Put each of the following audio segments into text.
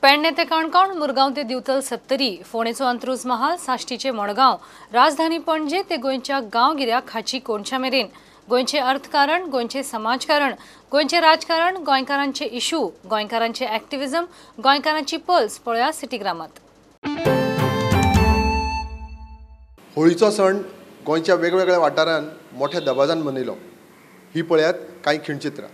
पेडणे ते काणकोण, मुरगांव ते दिवतल सत्तरी, फोंडेचो अंत्रुज महाल, साश्टीचे मडगांव, राजधानी पणजे ते गोंयच्या गांवगिऱ्या खाची कोणच्या मेरेन गोंयचे अर्थकारण, गोंयचे समाजकारण, गोंयचे राजकारण, गोंयकारांचे इशू, गोंयकारांचे एक्टिविजम, गोंयकारांची पल्स पळया सिटीग्रामात। होळीचो सण गोंयच्या वेगवेगळ्या वाठारांत मोठ्या दबाजान मनयलो। ही पळयात कांय खिणचित्रां।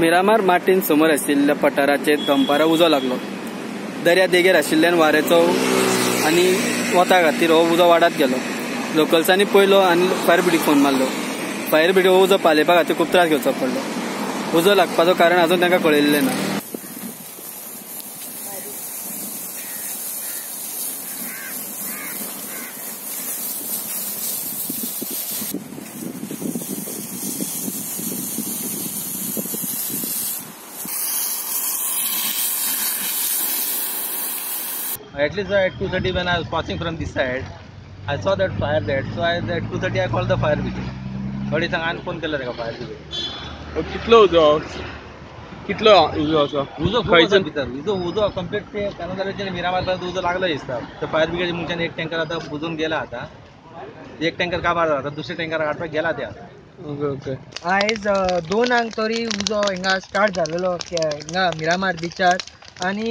मिरामार मार्टीन समोर आशिल्ल्या पठाराचेर दनपारां उजो लागलो। दर्या देगेर आशिल्ल्यान वाऱ्याचो आनी वता खातीर हो उजो वाडत गेलो। लोकल्सांनी पळयलो आनी फायर ब्रिगेडीक फोन मारलो। फायर ब्रिगेड हो उजो पालयपा खातीर खूब त्रास घेवचो पडलो। उजो लागपाचो कारण अजून तांकां कळयल्लें ना। At least at 2:30 when I was passing from this side, I saw that fire there. So at 2:30 I called the fire brigade. थोडी सांगान फोन केला तेका फायर ब्रिगेड। कितलो उजो आसा? उजो खूब आसा भितर। उजो कंप्लीट ते कानादाराचे मिरामार पर्यंत उजो लागलो दिसता। तर फायर ब्रिगेड मुंच्यान एक टँकर आता बुजून गेला आता। एक टँकर काबार आता, दुसरे टँकर काडपाक गेला ते आता। ओके। आयज 2 तरी उजो हिंगा स्टार्ट जालेलो हिंगा मिरामार बिचार आणि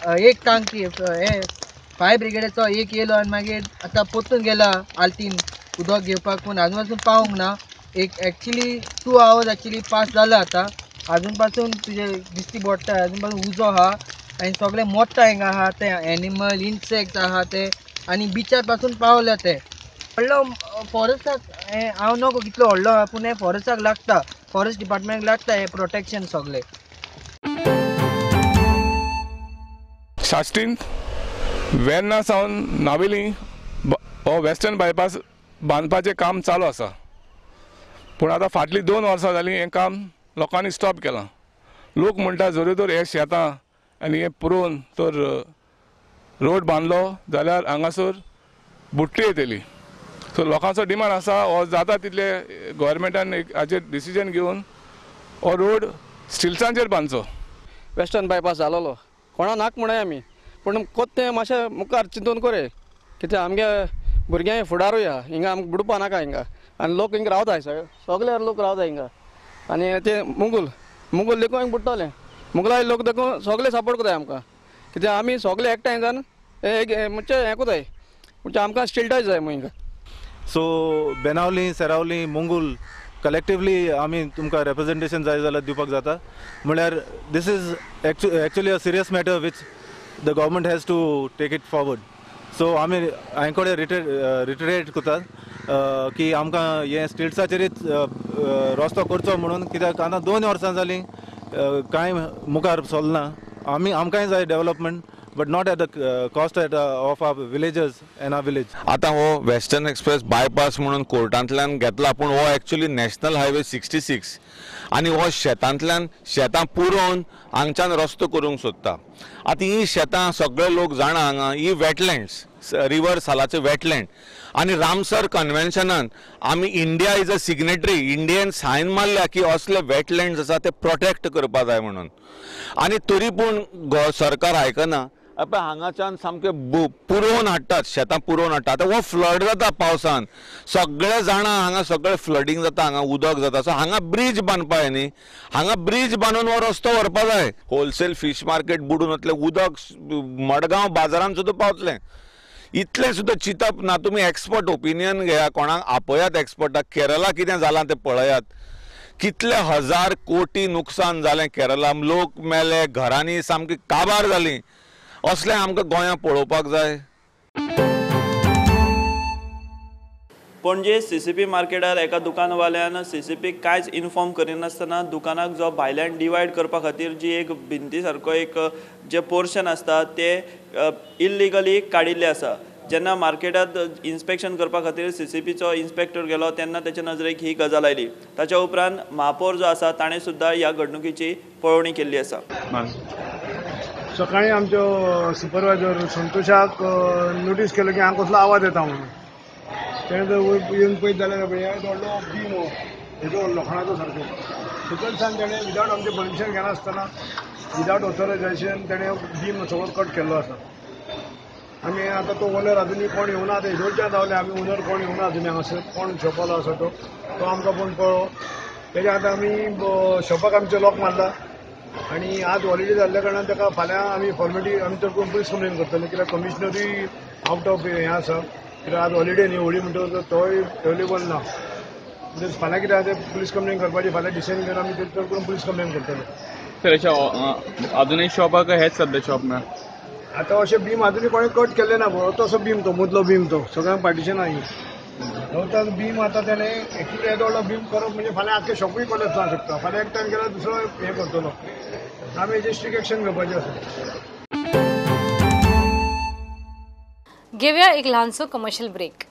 एक टांकी फायर ब्रिगेडीचो एक येयलो आनी मागीर आतां पोत्तून गेला आल्तीन उदक घेवपाक, पूण आजून पासून पावूंक ना। एक एक्चुली 2 hours एक्चुली पास जाला आतां, आजून पासून तुजे दिश्टी पडटा आजून पासून उजो आहा आनी सगळे मोडटा हिंगा आहा ते एनिमल इन्सेक्ट्स आहा ते आनी बिचार पासून पावले ते व्हडलो फॉरेस्टाक हांव नको कितलो व्हडलो आहा, पूण हे फॉरेस्टाक लागता, फॉरेस्ट डिपार्टमेंटाक लागता हे प्रोटेक्शन सगळे। साश्टीन वेर्ना सावन नावेली हो वेस्टर्न बायपास बांदपाचें काम चालू आसा, पूण आतां फाटलीं 2 वर्सां जालीं हें काम लोकांनी स्टॉप केलां। लोक म्हणटा जरी तर हे शेतां आनी हे पुरोवन तर रोड बांदलो जाल्यार हांगासर बुट्टी येतली। सो लोकांचो डिमांड आसा हो जाता तितले गोव्हर्मेंटान एक हाचेर डिसिजन घेवन हो रोड स्टिल्सांचेर बांदचो। वेस्टर्न बायपास जालोलो कोणा नाक म्हणय आमी, पूण कोत्तें मातशें मुखार चिंतून करे, कित्याक आमगे भुरग्यांक फुडारूय आहा हिंगा आमकां बुडपा नाका हिंगा, आनी लोक हिंगा रावताय सगळे लोक रावताय हिंगा। आनी ते मुगूल देखून हिंगा बुडटले, मुगलाय लोक देखून सगळे सपोर्ट करताय आमकां, कित्याक आमी सगळे एकठांय जावन म्हणजे हें कोताय म्हणजे आमकां स्टिल्टाय जाय हिंगा। सो बेनावली, सेरावली, मुंगुल कलेक्टिवली आमी तुमकां रेप्रेजेंटेशन जाय जाल्यार दिवपाक जाता. म्हळ्यार this is actually a serious matter which the government has to take it forward. So आमी हांवें कडेन रिटरेट करतात की आमकां हे स्टेट्साचेरच रस्तो करचो म्हणून, कित्याक आतां 2 वर्सां जालीं कांय मुखार चलना. आमकांय जाय development, but not at the cost of our villagers and our village. आतां हो वेस्टर्न एक्सप्रेस बायपास म्हणून कोर्टांतल्यान घेतला, पूण हो एक्चुअली नॅशनल हायवे 66 आनी हो शेतां पुरोवन हांगच्यान रस्तो करूंक सोदता. आतां ही शेतां सगळे लोक जाणा हांगा ही वेटलँड्स, रिवर सालाचे वेटलँड, आनी रामसर कन्वेन्शनान आमी India is a signatory, Indian सायन मारल्या की असले वेटलँड्स आसा ते प्रोटेक्ट करपा जाय म्हणून. आनी तरी पूण सरकार आयकना. पळय हांगाच्यान सामके पुरोवन हाडटात, शेतां पुरोवन हाडटात. आतां हो फ्लड जाता पावसान, सगळे जाणा हांगा सगळे फ्लडींग जाता, हांगा उदक जाता. सो हांगा ब्रीज बांदपा न्ही, हांगा ब्रीज बांदून हो रस्तो व्हरपा जाय. होलसेल फीश मार्केट बुडून वतलें, उदक मडगांव बाजारांत सुद्दां पावतलें. इतलें सुद्दां चिंतप ना. तुमी एक्सपर्ट ओपिनियन घेया, कोणाक आपयात एक्सपर्टाक. केरला कितें जालां तें पळयात. कितले हजार कोटी नुकसान जालें केरला. लोक मेले, घरांनी सामकी काबार जालीं. असलें आमकां गोंयांत पळोवपाक जाय. पणजे CCP मार्केटार एका दुकानवाल्यान CCP कांयच इन्फॉर्म करिनासतना दुकानाक जो भायल्यान डिवायड करपा खातीर जी एक भिंती सारको एक जे पोर्शन आसता ते इल्लिगली काडिल्ले आसा. जेन्ना मार्केटात इन्स्पेक्शन करपा खातीर CCPचो इन्स्पेक्टर गेलो तेन्ना ताच्या नजरेक ही गजाल आयली. ताच्या उपरांत महापौर जो आसा ताणें सुद्दां ह्या घडणुकीची पळोवणी केल्ली आसा. सकाळीं आमचो सुपरवायझर संतोशाक नोटीस केलो की हांगा कसलो आवाज येता म्हणून. तेणें जर येवन पळयत जाल्यार व्हडलो बीम हेजो लोखणाचो सारको सकयलसान तेणें विदावट आमचें परमिशन घेनासतना विदावट ऑथरायजेशन तेणें बीम सगळो कट केल्लो आसा. आमी आतां तो ओनर अजुनूय कोण येवना. आतां हेदोळच्यान रावले आमी, ओनर कोण येवना अजुनूय हांगासर. कोण शॉपालो आसा तो आमकां कोण कळ्ळो. तेच्या आतां आमी शॉपाक आमचे लॉक मारला आनी आज हॉलिडे जाल्ल्या कारणान ताका फाल्यां आमी फॉर्मेलिटी आमी तर पुलीस कंप्लेन करतले, कित्याक कमिशनरूय आवट ऑफ हें आसा. कित्याक आज हॉलिडे न्ही, होळी म्हणटकच तोय अवेलेबल ना. म्हणजे फाल्यां कितें आसा पुलीस कंप्लेन करपाची. फाल्यां डिसायड करून आमी चड करून पुलीस कंप्लेन करतले. सर अजुनूय शॉपाक हेच सद्या शॉप ना. आतां अशें बीम अजुनूय कोणें कट केल्ले ना. तसो बीम तो मदलो बीम तो सगळ्यांक पार्टिशन आहा. तो बीम आतां तेणें एक्चुली येदो व्हडलो बीम करप म्हणजे फाल्यां आख्खें शॉपूय कॉलेज जावंक शकता. फाल्यां एक टायम गेल्यार दुसरो हें करतलो. आमी हेजेर स्ट्रिक्ट एक्शन घेवपाचें आसा. घेऊया एक ल्हानसो कमर्शियल ब्रेक.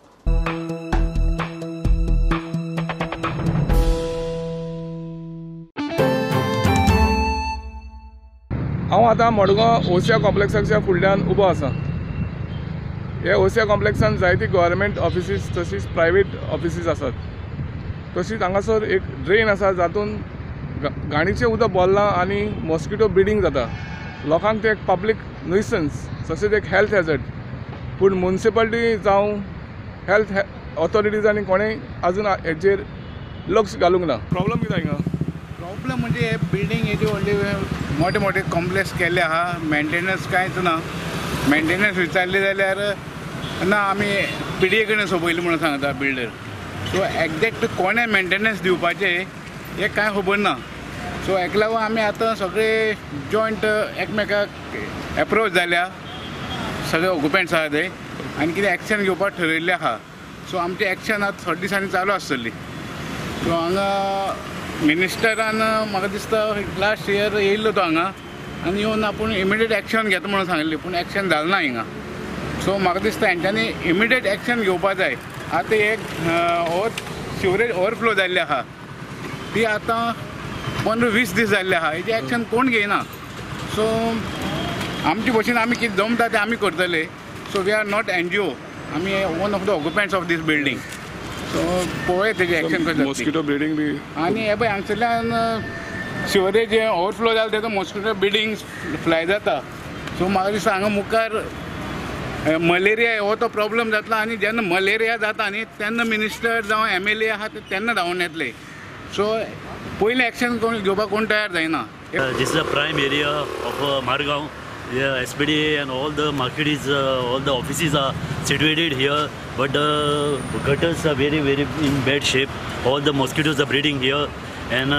हांव आतां मडगांव ओसिया कॉम्प्लेक्साच्या फुडल्यान उबो आसा. हे ओसिया कॉम्प्लेक्सान जायती गव्हर्मेंट ऑफिसीस तशीच प्रायवेट ऑफिसीस आसात. तशीच हांगासर एक ड्रेन आसा जातून घाणीचें उदक बोल्लां आनी मॉस्किटो ब्रिडींग जाता. लोकांक ते एक पब्लीक न्युसन्स तशेंच एक हेल्थ हॅजर्ड. पूण म्युनिसिपालिटी जावं हेल्थ ऑथॉरिटीजांनी कोणेंय आजून हेचेर लक्ष घालूंक ना. प्रॉब्लम कितें हिंगा? प्रॉब्लम म्हणजे हे बिल्डींग हेजे व्हडले मोठे मोठे कॉम्प्लेक्स केल्ले आहा. मेंटेनन्स कांयच ना. मेंटेनन्स विचारले जाल्यार ना आमी PDA कडेन सोंपयलें म्हणून सांगता बिल्डर. सो एक्झॅक्ट कोणें मेंटेनन्स दिवपाचें हें कांय खबर ना. सो हेका लागून आमी आतां सगळे जॉयंट एकमेकाक एप्रोच जाल्या सगळे ऑक्युपंट्स आहा ते आनी कितें एक्शन घेवपाक ठरयल्लें आहा. सो आमचें एक्शन आतां 3 दिसांनी चालू आसतली. सो हांगा मिनिस्टरान म्हाका दिसता लास्ट इयर येयल्लो तो हांगा आनी येवन आपूण इमिडिएट एक्शन घेता म्हणून सांगिल्लें, पूण एक्शन जालें ना हिंगा. सो म्हाका दिसता हेंच्यांनी इमिडिएट एक्शन घेवपा जाय. आतां एक सिवरेज ओवरफ्लो जाल्ली आहा ती आतां 15-20 दीस जाल्ले आहा. हेजें एक्शन कोण घेयना. सो आमचे भशेन आमी कितें जमता तें आमी करतले. So we are not NGO. आमी one of the occupants of this building. So पळय तेजें एक्शन कशें मॉस्किटो ब्रिडींग बी. आनी हे पळय हांगसरल्यान सिवरेज ओवरफ्लो जालें तेजो मॉस्किटो ब्रिडींग फ्लाय जाता. सो म्हाका दिसता हांगा मुखार मलेरिया हो तो प्रॉब्लम जातलो. आनी जेन्ना मलेरिया जाता न्ही तेन्ना मिनिस्टर जावं MLA आहा तेन्ना धांवन येतले. सो पयलें एक्शन घेवपाक कोण तयार जायना. This is a prime area of Margaon Yeah, SPD and all the market is, all the offices are situated here, but the gutters are very, very in bad shape. All the mosquitoes are breeding here, and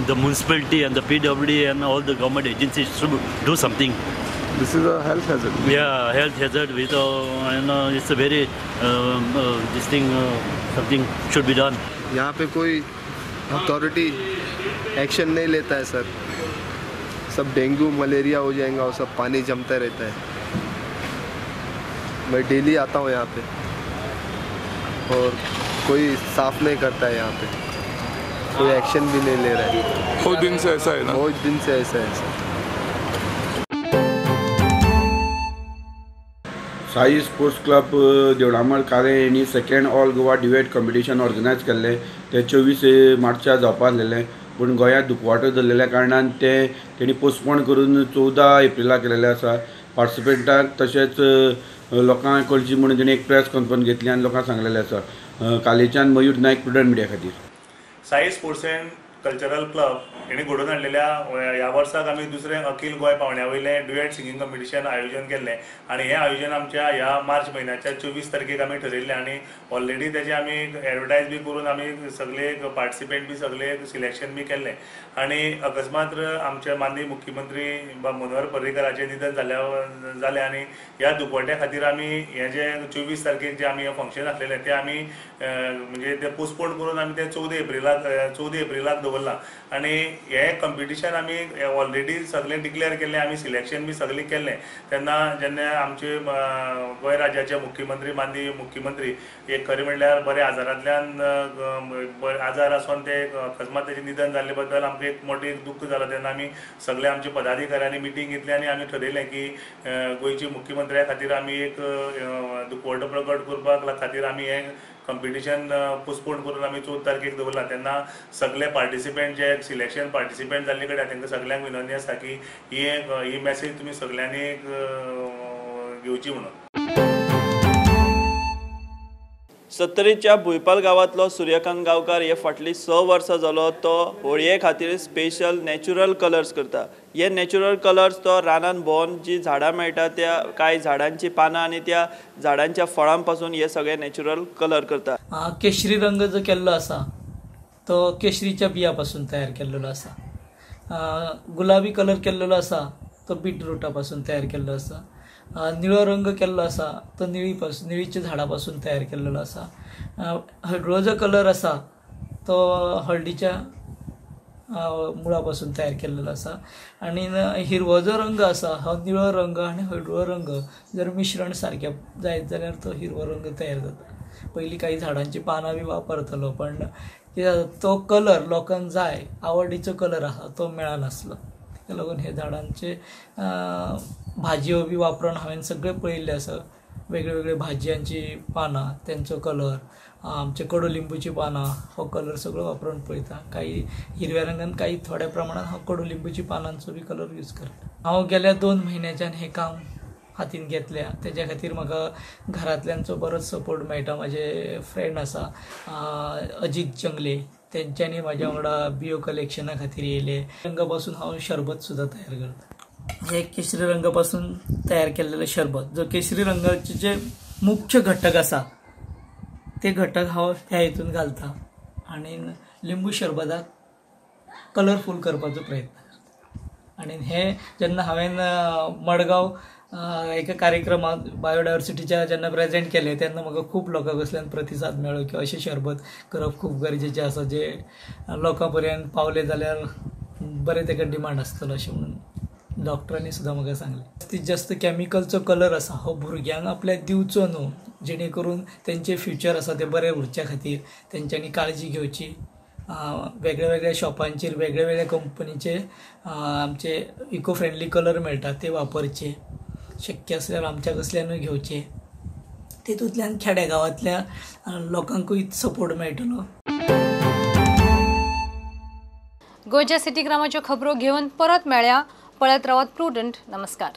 the municipality and the PWD and all the government agencies should do something. This is a health hazard. Yeah, health hazard with, and it's a very, this thing, something should be done. यहाँ पे कोई authority action नहीं लेता है sir. सब dengue malaria हो जाएगा और सब पानी जमता रहता है. मैं डेली आता हूँ यहाँ पे और कोई साफ नहीं करता है यहाँ पे. कोई एक्शन भी नहीं ले रहा है. बहुत दिन से ऐसा है ना. बहुत दिन से ऐसा है सर. साई स्पोर्ट्स क्लब देवळामळ काले यांनी second all Goa debate competition organise केल्लें. ते 24 मार्चाक जावपा आसलेलें, पूण गोंयांत दुखवाटो धरलेल्या कारणान तेणी पोस्टपोन करून 14 एप्रिलाक केलेलें आसा. पार्टिसिपेंटांक तशेंच लोकांक कळची म्हणून तेणी एक प्रेस कॉन्फरन्स घेतली आनी लोकांक सांगलेलें आसा. कालेच्यान मयूर नायक, प्रुडंट मिडिया खातीर. Sai sports and cultural club हेणी घडोवन हाडलेल्या ह्या वर्साक आमी दुसरें अखिल गोंय पावण्या वयलें ड्युएट सिंगींग कॉम्पिटिशन आयोजन केल्लें. आनी हें आयोजन आमच्या ह्या मार्च म्हयन्याच्या 24 तारखेक आमी ठरयल्लें. आनी ऑलरेडी तेजें आमी एडवर्टायज बी करून आमी सगळे पार्टिसिपेंट बी सगळे सिलेक्शन बी केल्लें. आनी अकस्मात आमचे माननीय मुख्यमंत्री मनोहर पर्रीकराचें निधन जालें आनी ह्या दुखवट्या खातीर आमी हें जें 24 तारखेक जें आमी हें फंक्शन आसलेलें तें आमी म्हणजे तें पोस्टपोन करून आमी तें 14 एप्रिलाक दवरलां. आनी हें कंपिटिशन आमी ऑलरेडी सगळें डिक्लेअर केल्लें. आमी सिलेक्शन बी सगळें केल्लें. तेन्ना जेन्ना आमचे गोंय राज्याचे मुख्यमंत्री माननीय मुख्यमंत्री एक खरें म्हणल्यार बरे आजारांतल्यान आजार आसून ते अकस्मात तेजें निधन जाल्ले बद्दल आमकां एक मोठें एक दुख्ख जालां. तेन्ना आमी सगळे आमचे पदाधिकाऱ्यांनी मिटींग घेतली आनी आमी ठरयलें की गोंयच्या मुख्यमंत्र्या खातीर आमी एक दुखवटो प्रकट करपाक खातीर आमी हें कंपिटिशन पोस्टपोन करून आमी 14 तारखेक दवरला. तेन्ना सगळे पार्टिसिपेंट जे सिलेक्शन पार्टिसिपेंट जाल्ले कडेन तांकां सगळ्यांक विनंती आसा की ही मॅसेज तुमी सगळ्यांनी घेवची म्हणून. सत्तरीच्या भुईपाल गांवांतलो सूर्यकांत गांवकार हे फाटलीं 6 वर्सां जालो तो होळये खातीर स्पेशल नॅचरल कलर्स करता. हे नॅचरल कलर्स तो रानान भोंवन जी झाडां मेळटा त्या कांय झाडांची पानां आनी त्या झाडांच्या फळां पासून हे सगळे नॅचरल कलर करता. केशरी रंग जो केल्लो आसा तो केशरीच्या बिया पासून तयार केल्लो आसा. गुलाबी कलर केल्लो आसा तो बीटरूटा पासून तयार केल्लो आसा. निळो रंग केल्लो आसा तो निळीच्या झाडां पासून तयार केल्लो आसा. हळडुळो जो कलर आसा तो हळदीच्या मुळा पासून तयार केल्लो आसा. आनी हिरवो जो रंग आसा हो निळो रंग आनी हळडुळो रंग जर मिश्रण सारकें जायत जाल्यार तो हिरवो रंग तयार जाता. पयलीं काही झाडांची पानां बी वापरतलो, पण तो कलर लोकांक जाय आवडीचो कलर आसा तो मेळनासलो. ताका लागून हे झाडांचे भाजयो बी वापरून हांवें सगळे पळयल्ले आसा. वेगळे भाजयांची पानां, तेंचो कलर, आमचे कडुलिंबूची पानां, हो कलर सगळो वापरून पळयता. काही हिरव्या रंगान, काही थोड्या प्रमाणात हांव कडुलिंबूची पानांचो बी कलर यूज करता. हांव गेल्या 2 म्हयन्याच्यान हें काम हातीन घेतल्या. तेज्या खातीर म्हाका घरांतल्यांचो बरोच सपोर्ट मेळटा. म्हाजे फ्रेंड आसा अजीत जंगले, तेंच्यांनी म्हाज्या वांगडा बियो कलेक्शना खातीर येयले. रंगा पासून हांव शरबत सुद्दां तयार करता. हे केशरी रंगा पासून तयार केल्लेले शरबत, जो केशरी रंगाचे जे मुख्य घटक आसा ते घटक हांव ह्या हितून घालता आनी लिंबू शरबताक कलरफूल करपाचो प्रयत्न करता. आनी हे जेन्ना हांवें मडगांव एका कार्यक्रमात बायोडायवर्सिटीच्या जेन्ना प्रेजेंट केले तेन्ना म्हाका खूब लोकां कडल्यान प्रतिसाद मेळ्ळो की अशें शरबत करप खूब गरजेचें आसा, जे लोकां पर्यंत पावले जाल्यार बरें ताका डिमांड आसतलो अशें म्हणून डॉक्टरांनी सुद्दां म्हाका सांगलें. जास्तीत जास्त कॅमिकलचो कलर आसा हो भुरग्यांक आपल्याक दिवचो न्हू, जेणे करून तेंचे फ्युचर आसा ते बरें उरच्या खातीर तेंच्यांनी काळजी घेवची. वेगळ्या वेगळ्या शॉपांचेर वेगळ्या वेगळ्या कंपनीचे आमचे इको फ्रेंडली कलर मेळटा ते वापरचे. शक्य असल्यार आमच्या कसल्यानूय घेवचे. तेतूंतल्यान खेड्या गांवांतल्या लोकांकूय सपोर्ट मेळटलो. गोंयच्या सिटी ग्रामाच्यो खबरो घेवन परत मेळ्या. पळत रावात प्रुडंट. नमस्कार.